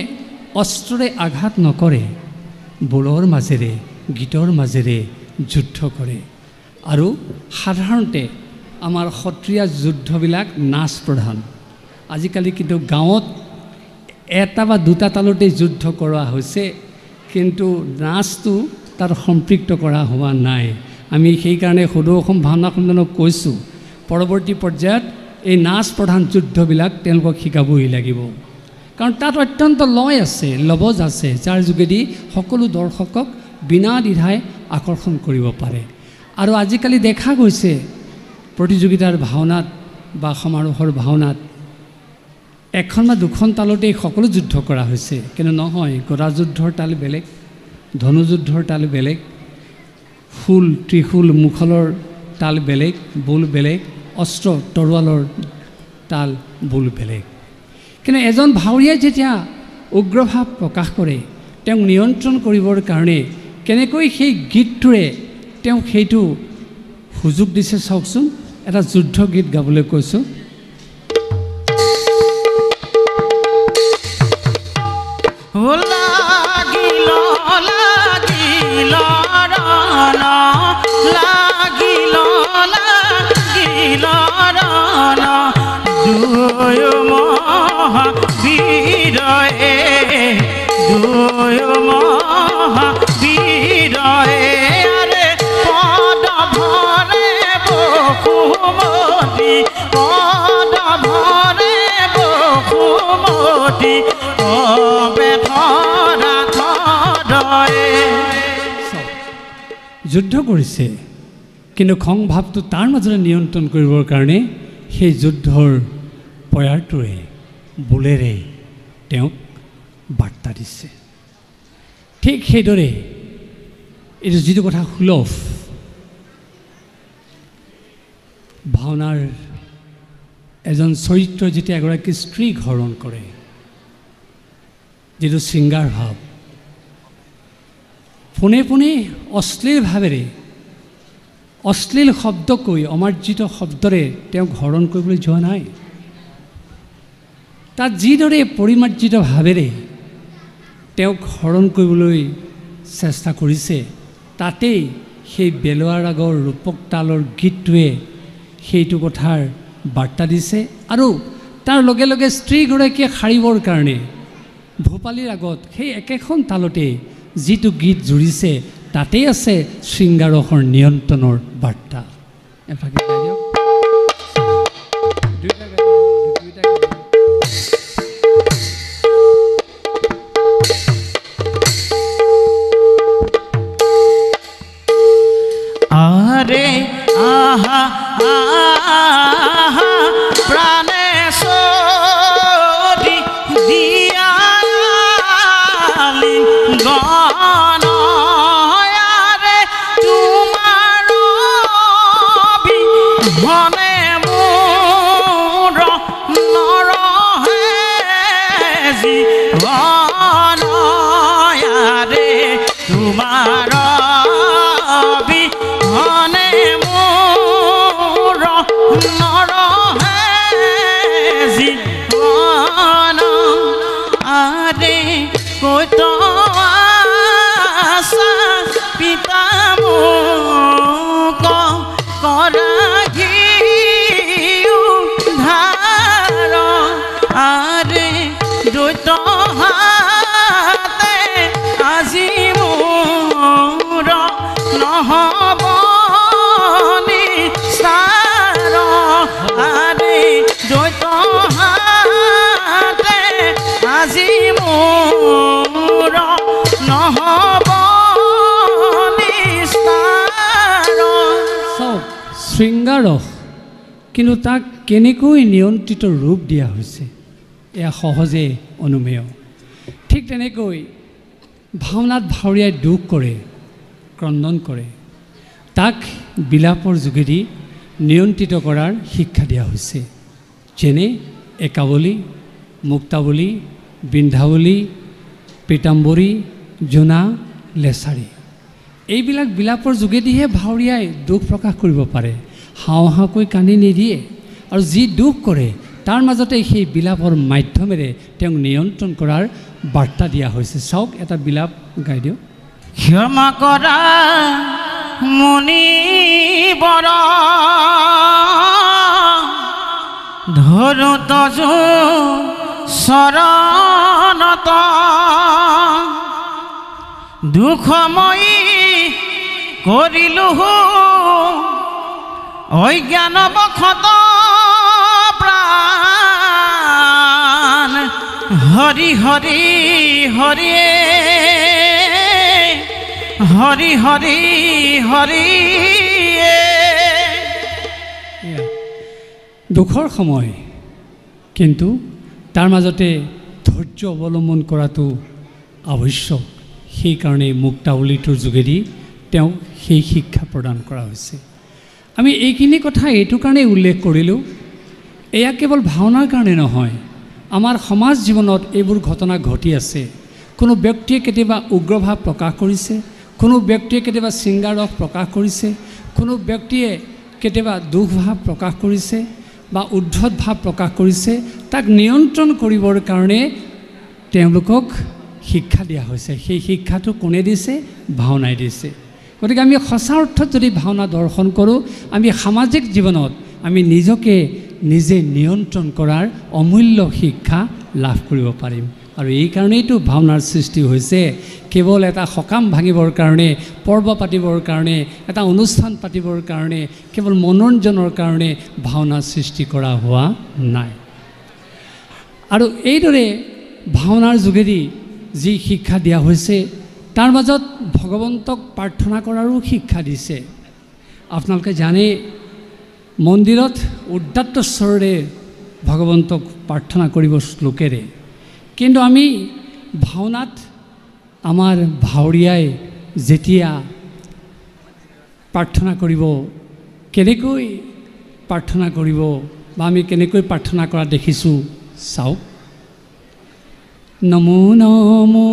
অস্ত্ৰৰে আঘাত নকৰে, বোলৰ মাজেৰে, গীতৰ মাজেৰে যুদ্ধ কৰে। আৰু সাধাৰণতে আমাৰ সত্ৰীয়া যুদ্ধবিলাক নাচ প্ৰধান। আজিকালি কিন্তু গাঁৱত এটা বা দুটা তালতেই যুদ্ধ কৰা হৈছে, কিন্তু নাচটো তাত সম্পৃক্ত কৰা হোৱা নাই। আমি সেইকাৰণে সদৌ অসম ভাওনা সন্মিলনক কৈছোঁ, পৰৱৰ্তী পৰ্যায়ত এই নাচ প্ৰধান যুদ্ধবিলাক তেওঁলোকক শিকাবই লাগিব, কাৰণ তাত অত্যন্ত লয় আছে, লবজ আছে, যাৰ যোগেদি সকলো দৰ্শকক বিনা দ্বিধাই আকৰ্ষণ কৰিব পাৰে। আৰু আজিকালি দেখা গৈছে প্ৰতিযোগিতাৰ ভাওনাত বা সমাৰোহৰ ভাওনাত এখন বা দুখন তালতেই সকলো যুদ্ধ কৰা হৈছে, কিন্তু নহয়। গদা যুদ্ধৰ তাল বেলেগ, ধনুযুদ্ধৰ তাল বেলেগ, শূল ত্ৰিশূল মুখলৰ তাল বেলেগ, বোল বেলেগ, অস্ত্ৰ তৰোৱালৰ তাল বোল বেলেগ। কিন্তু এজন ভাৱৰীয়াই যেতিয়া উগ্ৰভাৱ প্ৰকাশ কৰে, তেওঁক নিয়ন্ত্ৰণ কৰিবৰ কাৰণে কেনেকৈ সেই গীতটোৰে তেওঁক সেইটো সুযোগ দিছে চাওকচোন। এটা যুদ্ধ গীত গাবলৈ কৈছোঁ। মহাবীৰ যুদ্ধ কৰিছে কিন্তু খং ভাৱটো তাৰ মাজতে নিয়ন্ত্ৰণ কৰিবৰ কাৰণে সেই যুদ্ধৰ পয়াৰটোৰে বুলেৰে তেওঁক বাৰ্তা দিছে। ঠিক সেইদৰে এইটো যিটো কথা সুলভ ভাওনাৰ এজন চৰিত্ৰ যেতিয়া এগৰাকী স্ত্ৰীক হৰণ কৰে, যিটো শৃংগাৰ ভাৱ পোনে পোনে অশ্লীল ভাৱেৰে অশ্লীল শব্দ কৈ অমাৰ্জিত শব্দৰে তেওঁক হৰণ কৰিবলৈ যোৱা নাই। তাত যিদৰে পৰিমাৰ্জিত ভাৱেৰে তেওঁক হৰণ কৰিবলৈ চেষ্টা কৰিছে, তাতেই সেই বেলোৱা ৰাগৰ ৰূপক তালৰ গীতটোৱে সেইটো কথাৰ বাৰ্তা দিছে। আৰু তাৰ লগে লগে স্ত্ৰীগৰাকীয়ে সাৰিবৰ কাৰণে ভূপালীৰ আগত সেই একেখন তালতে যিটো গীত জুৰিছে, তাতেই আছে শৃংগাৰসৰ নিয়ন্ত্ৰণৰ বাৰ্তা। এফাকে গাই দিয়ক। আৰে আহা আহা প্ৰাণে সৰি দিয়ালি গনয়াৰে তোমাৰ বিহনে মোৰ নৰহে জীবনয়াৰে তোমাৰ শৃংগাৰস কিন্তু তাক কেনেকৈ নিয়ন্ত্ৰিত ৰূপ দিয়া হৈছে এয়া সহজে অনুমেয়। ঠিক তেনেকৈ ভাওনাত ভাৱৰীয়াই দুখ কৰে, ক্ৰন্দন কৰে, তাক বিলাপৰ যোগেদি নিয়ন্ত্ৰিত কৰাৰ শিক্ষা দিয়া হৈছে। যেনে একাৱলী, মুক্তাৱলী, বৃন্দাৱলী, পীতাম্বৰী, জোনা, লেছাৰী, এইবিলাক বিলাপৰ যোগেদিহে ভাৱৰীয়াই দুখ প্ৰকাশ কৰিব পাৰে। হাও হাওকৈ কান্দি নিদিয়ে। আৰু যি দুখ কৰে তাৰ মাজতে সেই বিলাপৰ মাধ্যমেৰে তেওঁক নিয়ন্ত্ৰণ কৰাৰ বাৰ্তা দিয়া হৈছে। চাওক এটা বিলাপ গাই দিওঁ। ক্ষমা কৰা মুনিবৰ ধৰো তজু চৰণত দুখময়ী কৰিলো অজ্ঞানবশত প্ৰাণ হৰি হৰি হৰিয়ে হৰি হৰি হৰিয়ে। দুখৰ সময়, কিন্তু তাৰ মাজতে ধৈৰ্য অৱলম্বন কৰাটো আৱশ্যক। সেইকাৰণে মুক্তাৱলীটোৰ যোগেদি তেওঁক সেই শিক্ষা প্ৰদান কৰা হৈছে। আমি এইখিনি কথা এইটো কাৰণে উল্লেখ কৰিলোঁ, এয়া কেৱল ভাওনাৰ কাৰণে নহয়, আমাৰ সমাজ জীৱনত এইবোৰ ঘটনা ঘটি আছে। কোনো ব্যক্তিয়ে কেতিয়াবা উগ্ৰভাৱ প্ৰকাশ কৰিছে, কোনো ব্যক্তিয়ে কেতিয়াবা শৃংগাৰস প্ৰকাশ কৰিছে, কোনো ব্যক্তিয়ে কেতিয়াবা দুখভাৱ প্ৰকাশ কৰিছে বা উদ্ধত ভাৱ প্ৰকাশ কৰিছে। তাক নিয়ন্ত্ৰণ কৰিবৰ কাৰণে তেওঁলোকক শিক্ষা দিয়া হৈছে। সেই শিক্ষাটো কোনে দিছে? ভাওনাই দিছে। গতিকে আমি সঁচা অৰ্থত যদি ভাওনা দৰ্শন কৰোঁ, আমি সামাজিক জীৱনত আমি নিজকে নিজে নিয়ন্ত্ৰণ কৰাৰ অমূল্য শিক্ষা লাভ কৰিব পাৰিম। আৰু এই কাৰণেইতো ভাওনাৰ সৃষ্টি হৈছে। কেৱল এটা সকাম ভাঙিবৰ কাৰণে, পৰ্ব পাতিবৰ কাৰণে, এটা অনুষ্ঠান পাতিবৰ কাৰণে, কেৱল মনোৰঞ্জনৰ কাৰণে ভাওনা সৃষ্টি কৰা হোৱা নাই। আৰু এইদৰে ভাওনাৰ যোগেদি যি শিক্ষা দিয়া হৈছে তাৰ মাজত ভগৱন্তক প্ৰাৰ্থনা কৰাৰো শিক্ষা দিছে। আপোনালোকে জানে মন্দিৰত উদাত্ত স্বৰেৰে ভগৱন্তক প্ৰাৰ্থনা কৰিব শ্লোকেৰে, কিন্তু আমি ভাওনাত আমাৰ ভাৱৰীয়াই যেতিয়া প্ৰাৰ্থনা কৰিব, কেনেকৈ প্ৰাৰ্থনা কৰিব বা আমি কেনেকৈ প্ৰাৰ্থনা কৰা দেখিছোঁ চাওক। নমো নমো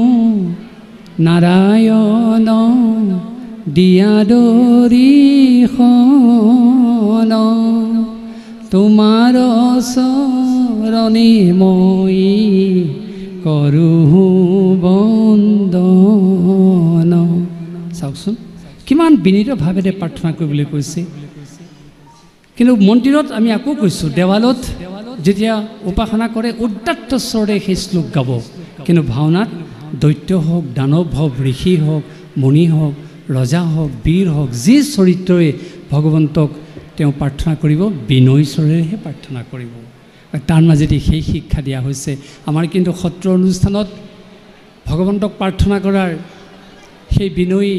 নাৰায়ণ দিয়াদৰিখন তোমাৰ চৰণে মই কৰোঁ বন্দন। চাওকচোন কিমান বিনীতভাৱেৰে প্ৰাৰ্থনা কৰিবলৈ কৈছে। কিন্তু মন্দিৰত আমি আকৌ কৈছোঁ, দেৱালত যেতিয়া উপাসনা কৰে উদাত্ত স্বৰে সেই শ্লোক গাব, কিন্তু ভাওনাত দৈত্য হওক, দানৱ হওক, ঋষি হওক, মুনি হওক, ৰজা হওক, বীৰ হওক, যি চৰিত্ৰৰে ভগৱন্তক তেওঁ প্ৰাৰ্থনা কৰিব বিনয় স্বৰেৰেহে প্ৰাৰ্থনা কৰিব। তাৰ মাজেদি সেই শিক্ষা দিয়া হৈছে। আমাৰ কিন্তু সত্ৰ অনুষ্ঠানত ভগৱন্তক প্ৰাৰ্থনা কৰাৰ সেই বিনয়ী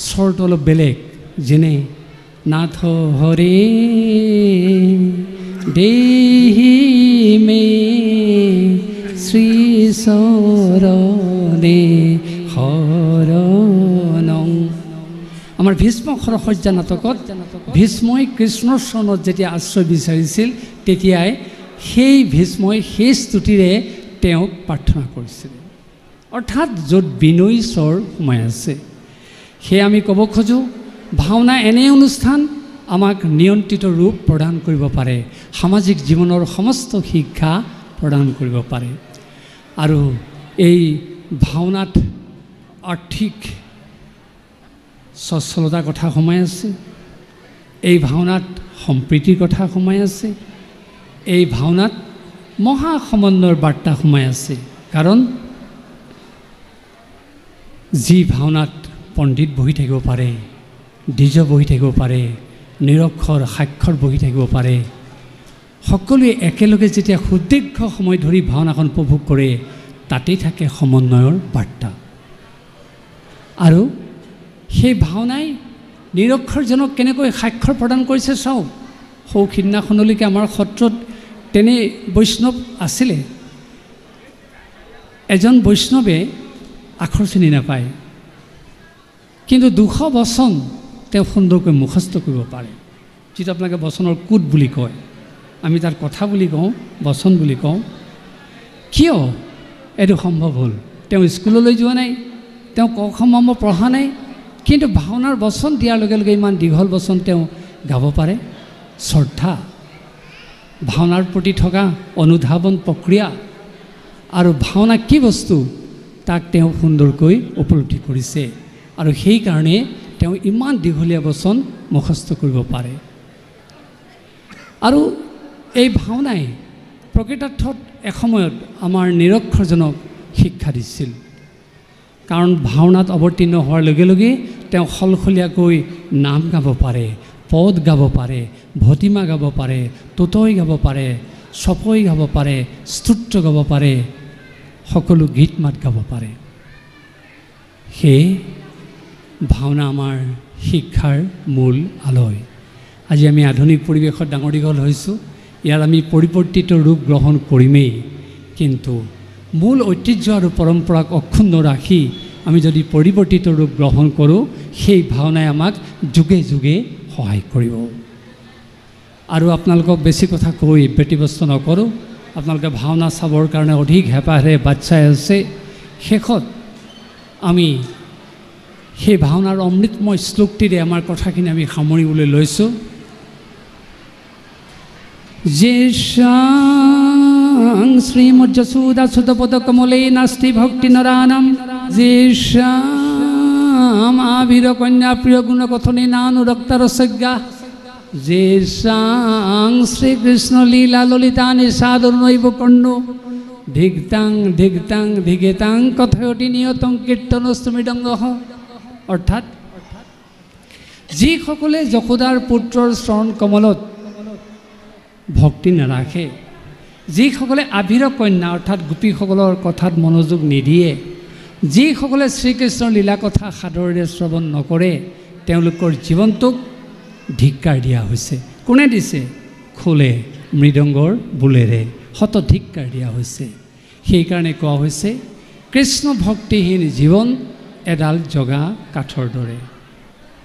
স্বৰটো অলপ বেলেগ, যেনে নাথ হৰে দেহি মে শ্ৰী চৰণে শৰণং। আমাৰ ভীষ্ম সৰসজ্জা নাটকত ভীষ্মই কৃষ্ণৰ চৰণত যেতিয়া আশ্ৰয় বিচাৰিছিল তেতিয়াই সেই ভীষ্মই সেই স্তুতিৰে তেওঁক প্ৰাৰ্থনা কৰিছিল। অৰ্থাৎ য'ত বিনয়ী স্বৰ সোমাই আছে, সেয়ে আমি ক'ব খোজোঁ ভাওনা এনে অনুষ্ঠান আমাক নিয়ন্ত্ৰিত ৰূপ প্ৰদান কৰিব পাৰে, সামাজিক জীৱনৰ সমস্ত শিক্ষা প্ৰদান কৰিব পাৰে। আৰু এই ভাওনাত আৰ্থিক সচ্ছলতাৰ কথা সোমাই আছে, এই ভাওনাত সম্প্ৰীতিৰ কথা সোমাই আছে, এই ভাওনাত মহা সমন্বয়ৰ বাৰ্তা সোমাই আছে। কাৰণ যি ভাওনাত পণ্ডিত বহি থাকিব পাৰে, দ্বিজ বহি থাকিব পাৰে, নিৰক্ষৰ সাক্ষৰ বহি থাকিব পাৰে, সকলোৱে একেলগে যেতিয়া সুদীৰ্ঘ সময় ধৰি ভাওনাখন উপভোগ কৰে, তাতেই থাকে সমন্বয়ৰ বাৰ্তা। আৰু সেই ভাওনাই নিৰক্ষৰজনক কেনেকৈ সাক্ষৰ প্ৰদান কৰিছে চাওক। সৌখিদিনাখনলৈকে আমাৰ সত্ৰত তেনে বৈষ্ণৱ আছিলে। এজন বৈষ্ণৱে আখৰ চিনি নাপায়, কিন্তু 200 বচন তেওঁ সুন্দৰকৈ মুখস্থ কৰিব পাৰে, যিটো আপোনালোকে বচনৰ কোট বুলি কয়, আমি তাৰ কথা বুলি কওঁ, বচন বুলি কওঁ। কিয় এইটো সম্ভৱ হ'ল? তেওঁ স্কুললৈ যোৱা নাই, তেওঁ ক খ ম ম পঢ়া নাই, কিন্তু ভাওনাৰ বচন দিয়াৰ লগে লগে ইমান দীঘল বচন তেওঁ গাব পাৰে। শ্ৰদ্ধা, ভাওনাৰ প্ৰতি থকা অনুধাৱন প্ৰক্ৰিয়া আৰু ভাওনা কি বস্তু তাক তেওঁ সুন্দৰকৈ উপলব্ধি কৰিছে, আৰু সেইকাৰণে তেওঁ ইমান দীঘলীয়া বচন মুখস্থ কৰিব পাৰে। আৰু এই ভাওনাই প্ৰকৃতাৰ্থত এসময়ত আমাৰ নিৰক্ষৰজনক শিক্ষা দিছিল। কাৰণ ভাওনাত অৱতীৰ্ণ হোৱাৰ লগে লগে তেওঁ সলসলীয়াকৈ নাম গাব পাৰে, পদ গাব পাৰে, ভতিমা গাব পাৰে, তোতৈ গাব পাৰে, চপৈ গাব পাৰে, স্তোত্ৰ গাব পাৰে, সকলো গীত মাত গাব পাৰে। সেয়ে ভাওনা আমাৰ শিক্ষাৰ মূল আলয়। আজি আমি আধুনিক পৰিৱেশত ডাঙৰ দীঘল হৈছোঁ, ইয়াৰ আমি পৰিৱৰ্তিত ৰূপ গ্ৰহণ কৰিমেই, কিন্তু মূল ঐতিহ্য আৰু পৰম্পৰাক অক্ষুণ্ণ ৰাখি আমি যদি পৰিৱৰ্তিত ৰূপ গ্ৰহণ কৰোঁ, সেই ভাওনাই আমাক যুগে যুগে সহায় কৰিব। আৰু আপোনালোকক বেছি কথা কৈ ব্যতিব্যস্ত নকৰোঁ, আপোনালোকে ভাওনা চাবৰ কাৰণে অধিক হেঁপাহেৰে বাট চাই আছে। শেষত আমি সেই ভাওনাৰ অমৃতময় শ্লোকটিৰে আমাৰ কথাখিনি আমি সামৰিবলৈ লৈছোঁ। যেষাং শ্ৰীমজ্জসূদা সুতপদ কমলে নাস্তি ভক্তি নৰানাম, যেষাং আবিৰ কন্যা প্ৰিয় গুণ কথনে নানুৰক্তা ৰসজ্ঞা, যেষাং শ্ৰীকৃষ্ণ লীলা ললিতা নিষাদৰ নৈব কৰ্ণ, ধিগতাং ধিগতাং ধিগেতাং কথয়তি নিয়তং কীৰ্তনস্তুমৃদংগ। অৰ্থাৎ যিসকলে যশোদাৰ পুত্ৰৰ চৰণ কমলত ভক্তি নাৰাখে, যিসকলে আভিৰ কন্যা অৰ্থাৎ গোপীসকলৰ কথাত মনোযোগ নিদিয়ে, যিসকলে শ্ৰীকৃষ্ণৰ লীলা কথা সাদৰেৰে শ্ৰৱণ নকৰে, তেওঁলোকৰ জীৱনটোক ধিক্কাৰ দিয়া হৈছে। কোনে দিছে? খোলে মৃদংগৰ বোলেৰে ধিক্কাৰ দিয়া হৈছে। সেইকাৰণে কোৱা হৈছে কৃষ্ণ ভক্তিহীন জীৱন এডাল জগা কাঠৰ দৰে।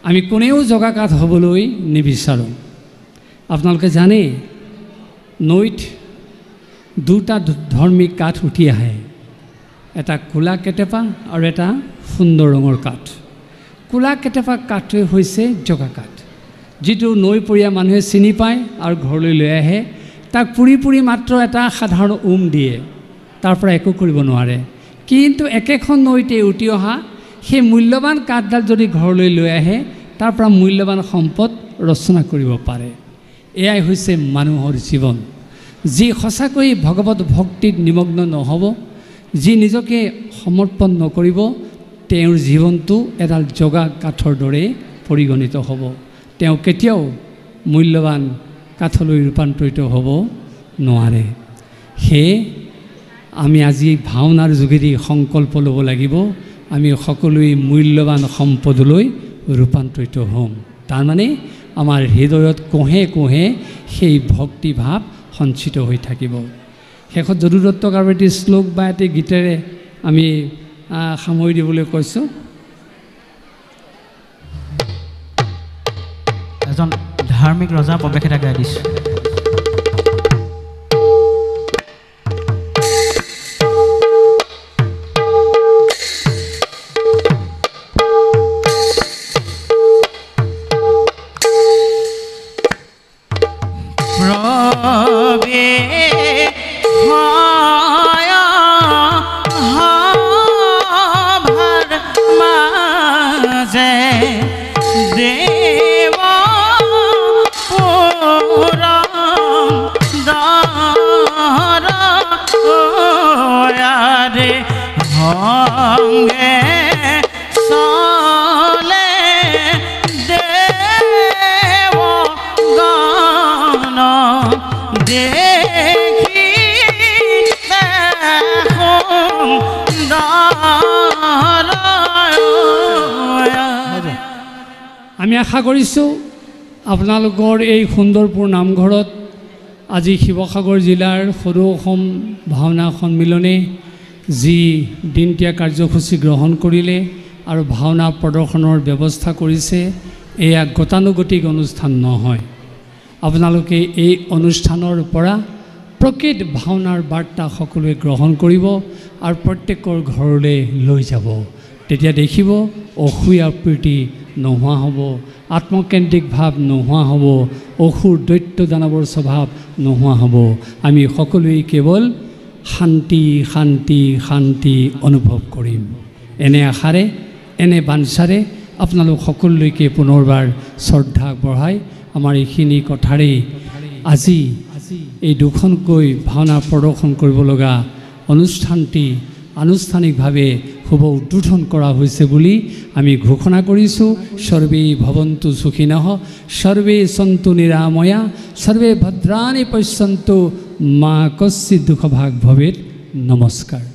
আমি কোনেও জগা কাঠ হ'বলৈ নিবিচাৰোঁ। আপোনালোকে জানে নৈত দুটা ধৰ্মী কাঠ উঠি আহে, এটা ক'লা কেটেপা আৰু এটা সুন্দৰ ৰঙৰ কাঠ। ক'লা কেটেপা কাঠটোৱে হৈছে জগা কাঠ, যিটো নৈপৰীয়া মানুহে চিনি পায় আৰু ঘৰলৈ লৈ আহে। তাক পুৰি পুৰি মাত্ৰ এটা সাধাৰণ দিয়ে, তাৰ পৰা একো কৰিব নোৱাৰে। কিন্তু একেখন নৈতে উটি অহা সেই মূল্যৱান কাঠডাল যদি ঘৰলৈ লৈ আহে, তাৰ পৰা মূল্যৱান সম্পদ ৰচনা কৰিব পাৰে। এয়াই হৈছে মানুহৰ জীৱন। যি সঁচাকৈ ভগৱত ভক্তিত নিমগ্ন নহ'ব, যি নিজকে সমৰ্পণ নকৰিব, তেওঁৰ জীৱনটো এডাল জগা কাঠৰ দৰে পৰিগণিত হ'ব। তেওঁ কেতিয়াও মূল্যৱান কাঠলৈ ৰূপান্তৰিত হ'ব নোৱাৰে। সেয়ে আমি আজি ভাওনাৰ যোগেদি সংকল্প ল'ব লাগিব, আমি সকলোৱে মূল্যৱান সম্পদলৈ ৰূপান্তৰিত হ'ম। তাৰমানে আমাৰ হৃদয়ত কোহে কোহে সেই ভক্তিভাৱ সঞ্চিত হৈ থাকিব। শেষত যদু দত্তক আৰু এটি শ্লোক বা এটি গীতেৰে আমি সামৰি দিবলৈ কৈছোঁ। এজন ধাৰ্মিক ৰজা প্ৰৱেশ এটা গাই দিছোঁ। আমি আশা কৰিছোঁ আপোনালোকৰ এই সুন্দৰপুৰ নামঘৰত আজি শিৱসাগৰ জিলাৰ সৰু অসম ভাওনা সন্মিলনে যি দিনতীয়া কাৰ্যসূচী গ্ৰহণ কৰিলে আৰু ভাওনা প্ৰদৰ্শনৰ ব্যৱস্থা কৰিছে, এয়া গতানুগতিক অনুষ্ঠান নহয়। আপোনালোকে এই অনুষ্ঠানৰ পৰা প্ৰকৃত ভাওনাৰ বাৰ্তা সকলোৱে গ্ৰহণ কৰিব আৰু প্ৰত্যেকৰ ঘৰলৈ লৈ যাব। তেতিয়া দেখিব অসূয়া প্ৰীতি নোহোৱা হ'ব, আত্মকেন্দ্ৰিক ভাৱ নোহোৱা হ'ব, অসুৰ দৈত্য দানৱৰ স্বভাৱ নোহোৱা হ'ব। আমি সকলোৱে কেৱল শান্তি শান্তি শান্তি অনুভৱ কৰিম। এনে আশাৰে এনে বাঞ্ছাৰে আপোনালোক সকলোলৈকে পুনৰবাৰ শ্ৰদ্ধা আগবঢ়াই আমাৰ এইখিনি কথাৰেই আজি এই দুখনকৈ ভাওনা প্ৰদৰ্শন কৰিব লগা অনুষ্ঠানটি আনুষ্ঠানিকভাৱে শুভ উদ্বোধন কৰা হৈছে বুলি আমি ঘোষণা কৰিছোঁ। সৰ্বে ভৱন্তু সুখিনঃ, সৰ্বে সন্তু নিৰাময়া, সৰ্বে ভদ্ৰাণি পশ্যন্তু, মা কশ্চিৎ দুঃখভাগ ভৱেৎ। নমস্কাৰ।